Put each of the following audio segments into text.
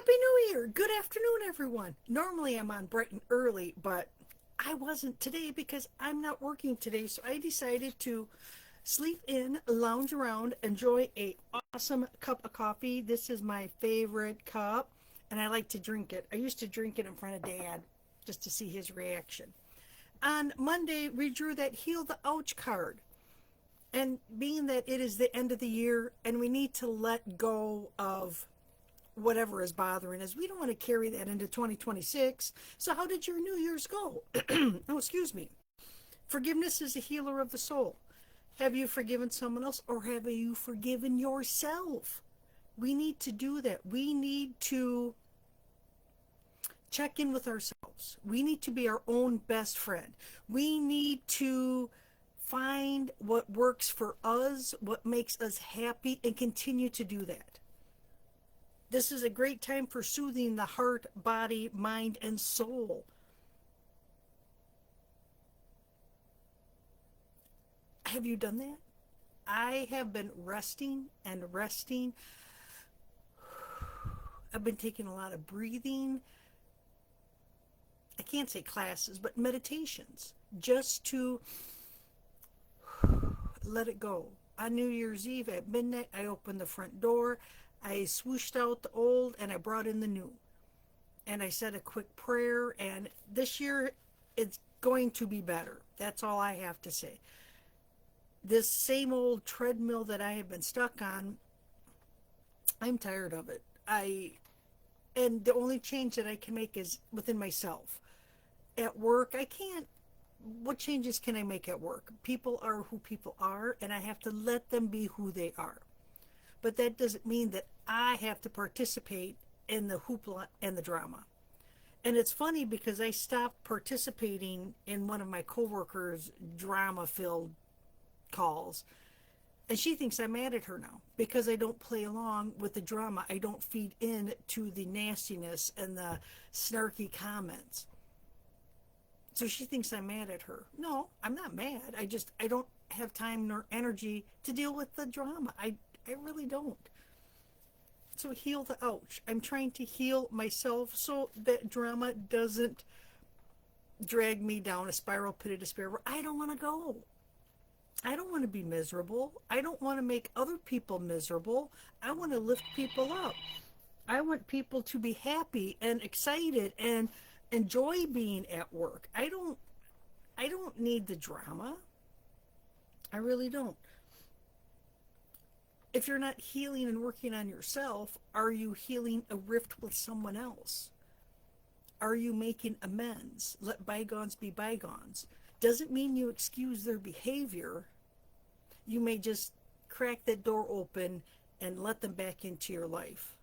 Happy New Year! Good afternoon, everyone. Normally I'm on bright and early, but I wasn't today because I'm not working today, so I decided to sleep in, lounge around, enjoy a awesome cup of coffee. This is my favorite cup, and I like to drink it. I used to drink it in front of Dad just to see his reaction. On Monday, we drew that Heal the Ouch card. And being that it is the end of the year and we need to let go of whatever is bothering us. We don't want to carry that into 2026. So, how did your New Year's go? Oh, excuse me. Forgiveness is a healer of the soul. Have you forgiven someone else or have you forgiven yourself? We need to do that. We need to check in with ourselves. We need to be our own best friend. We need to find what works for us, what makes us happy, and continue to do that. This is a great time for soothing the heart, body, mind, and soul. Have you done that? I have been resting and resting. I've been taking a lot of breathing. I can't say classes, but meditations just to let it go. On New Year's Eve at midnight, I opened the front door. I swooshed out the old and I brought in the new. And I said a quick prayer. And this year, it's going to be better. That's all I have to say. This same old treadmill that I have been stuck on, I'm tired of it. And the only change that I can make is within myself. At work, I can't. What changes can I make at work? People are who people are, and I have to let them be who they are. But that doesn't mean that I have to participate in the hoopla and the drama. And it's funny because I stopped participating in one of my coworkers' drama-filled calls, and she thinks I'm mad at her now because I don't play along with the drama. I don't feed in to the nastiness and the snarky comments. So she thinks I'm mad at her. No, I'm not mad. I don't have time nor energy to deal with the drama. I really don't. So heal the ouch. I'm trying to heal myself so that drama doesn't drag me down a spiral pit of despair where I don't want to go. I don't want to be miserable. I don't want to make other people miserable. I want to lift people up. I want people to be happy and excited and enjoy being at work. I don't need the drama. I really don't. If you're not healing and working on yourself, are you healing a rift with someone else? Are you making amends? Let bygones be bygones. Doesn't mean you excuse their behavior. You may just crack that door open and let them back into your life.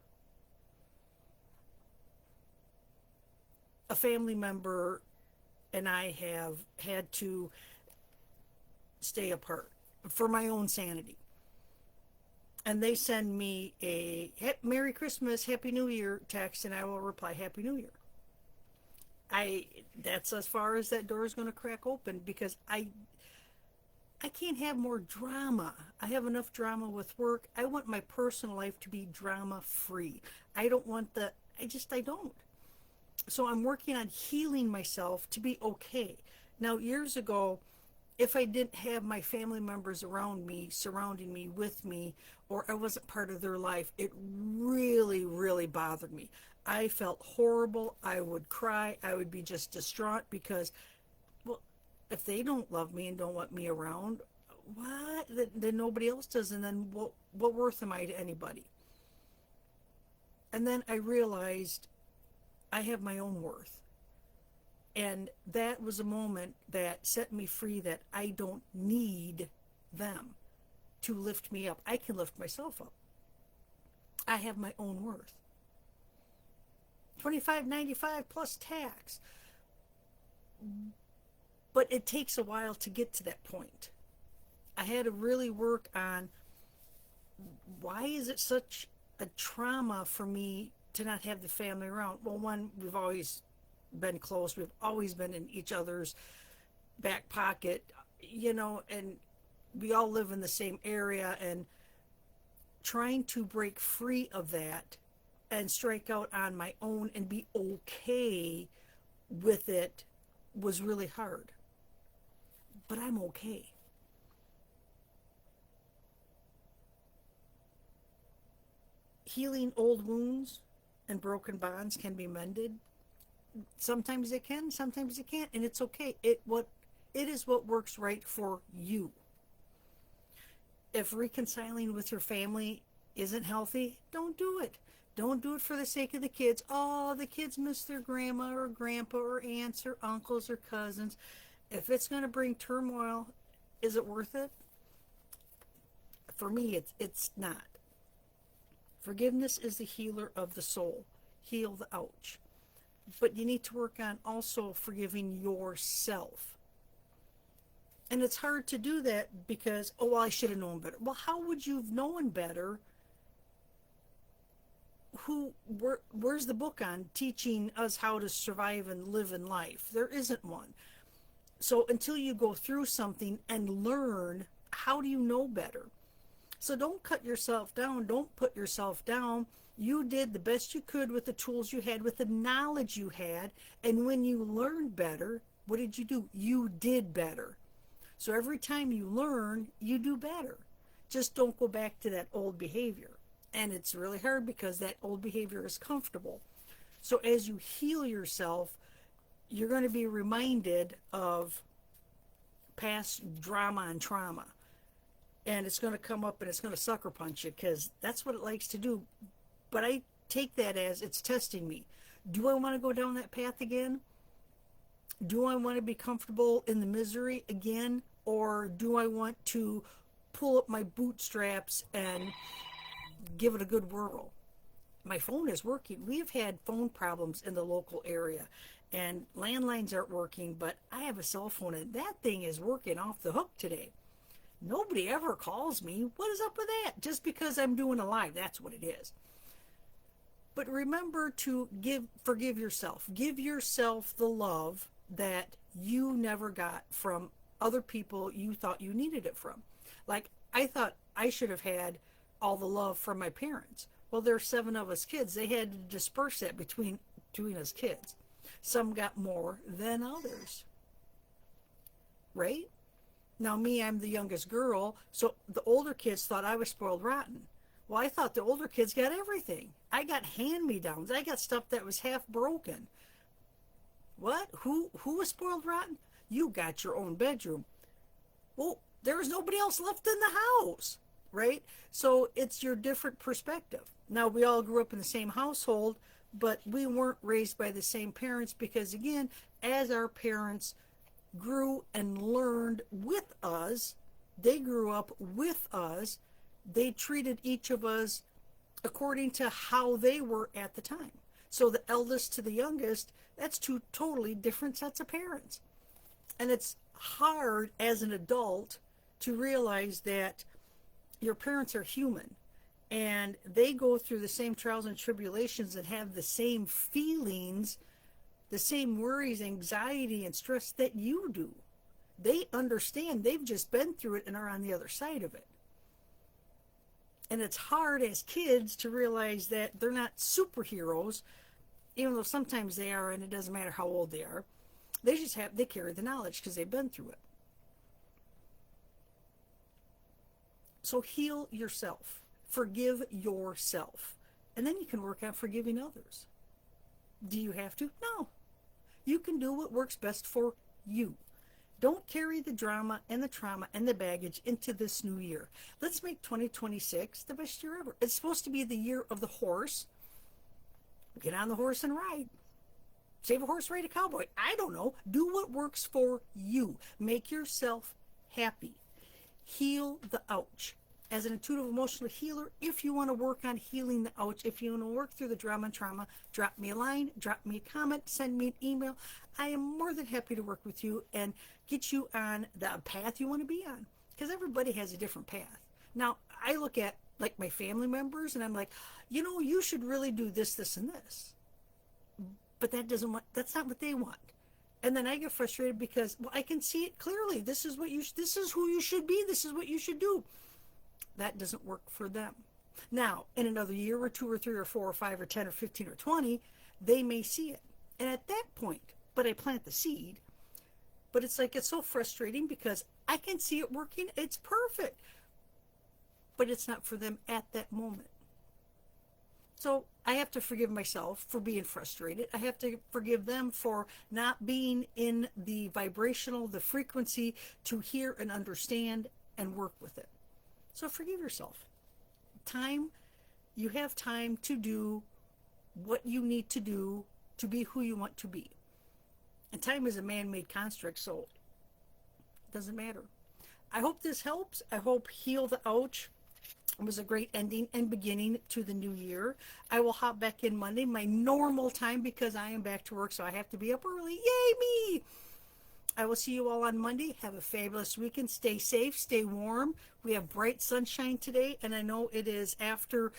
A family member and I have had to stay apart for my own sanity. And they send me a Merry Christmas, Happy New Year text, and I will reply Happy New Year. That's as far as that door is going to crack open because I can't have more drama. I have enough drama with work. I want my personal life to be drama free. I don't want I don't. So I'm working on healing myself to be okay. Now, years ago, if I didn't have my family members around me, surrounding me, with me, or I wasn't part of their life, it really, really bothered me. I felt horrible. I would cry. I would be just distraught because, well, if they don't love me and don't want me around, what? Then nobody else does. And then what worth am I to anybody? And then I realized I have my own worth. And that was a moment that set me free that I don't need them to lift me up. I can lift myself up. I have my own worth. $25.95 plus tax. But it takes a while to get to that point. I had to really work on why is it such a trauma for me to not have the family around. Well, one, we've always been close. We've always been in each other's back pocket, and we all live in the same area, and trying to break free of that and strike out on my own and be okay with it was really hard. But I'm okay. Healing old wounds and broken bonds can be mended. Sometimes it can, sometimes it can't, and it's okay. It is what works right for you. If reconciling with your family isn't healthy, don't do it. Don't do it for the sake of the kids. Oh, the kids miss their grandma or grandpa or aunts or uncles or cousins. If it's going to bring turmoil, is it worth it? For me, it's not. Forgiveness is the healer of the soul. Heal the ouch. But you need to work on also forgiving yourself. And it's hard to do that because, oh, well, I should have known better. Well, how would you have known better? Where's the book on teaching us how to survive and live in life? There isn't one. So until you go through something and learn, how do you know better? So don't cut yourself down. Don't put yourself down. You did the best you could with the tools you had, with the knowledge you had. And when you learned better, what did you do? You did better. So every time you learn, you do better. Just don't go back to that old behavior. And it's really hard because that old behavior is comfortable. So as you heal yourself, you're going to be reminded of past drama and trauma. And it's going to come up and it's going to sucker punch you because that's what it likes to do. But I take that as it's testing me. Do I want to go down that path again? Do I want to be comfortable in the misery again? Or do I want to pull up my bootstraps and give it a good whirl? My phone is working. We've had phone problems in the local area and landlines aren't working, but I have a cell phone and that thing is working off the hook today. Nobody ever calls me. What is up with that? Just because I'm doing a live, that's what it is. But remember to forgive yourself. Give yourself the love that you never got from other people you thought you needed it from. Like, I thought I should have had all the love from my parents. Well, there's 7 of us kids. They had to disperse that between us kids. Some got more than others. Right? Now, me, I'm the youngest girl, so the older kids thought I was spoiled rotten. Well, I thought the older kids got everything. I got hand-me-downs. I got stuff that was half broken. What? Who was spoiled rotten? You got your own bedroom. Well, there was nobody else left in the house, right? So it's your different perspective. Now, we all grew up in the same household, but we weren't raised by the same parents because, again, as our parents grew and learned with us, they grew up with us, they treated each of us according to how they were at the time. So the eldest to the youngest, that's 2 totally different sets of parents. And it's hard as an adult to realize that your parents are human and they go through the same trials and tribulations and have the same feelings, the same worries, anxiety, and stress that you do. They understand. They've just been through it and are on the other side of it. And it's hard as kids to realize that they're not superheroes, even though sometimes they are, and it doesn't matter how old they are. They carry the knowledge because they've been through it. So heal yourself. Forgive yourself. And then you can work on forgiving others. Do you have to? No. You can do what works best for you. Don't carry the drama and the trauma and the baggage into this new year. Let's make 2026 the best year ever. It's supposed to be the year of the horse. Get on the horse and ride. Save a horse, ride a cowboy. I don't know. Do what works for you. Make yourself happy. Heal the ouch. As an intuitive emotional healer, if you want to work on healing the ouch, if you want to work through the drama and trauma, drop me a line, drop me a comment, send me an email. I am more than happy to work with you and get you on the path you want to be on, because everybody has a different path. Now, I look at like my family members and I'm like, you should really do this, this, and this. But that's not what they want. And then I get frustrated because, well, I can see it clearly. This is who you should be. This is what you should do. That doesn't work for them. Now, in another year or two or three or four or five or 10 or 15 or 20, they may see it. And at that point, but I plant the seed, but it's like, it's so frustrating because I can see it working. It's perfect, but it's not for them at that moment. So I have to forgive myself for being frustrated. I have to forgive them for not being in the vibrational, the frequency to hear and understand and work with it. So forgive yourself. Time, you have time to do what you need to do to be who you want to be. And time is a man-made construct, so it doesn't matter. I hope this helps. I hope Heal the Ouch was a great ending and beginning to the new year. I will hop back in Monday, my normal time, because I am back to work, so I have to be up early. Yay me! I will see you all on Monday. Have a fabulous weekend. Stay safe, stay warm. We have bright sunshine today, and I know it is after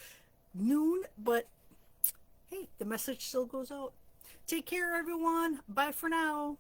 noon, but hey, the message still goes out. Take care, everyone. Bye for now.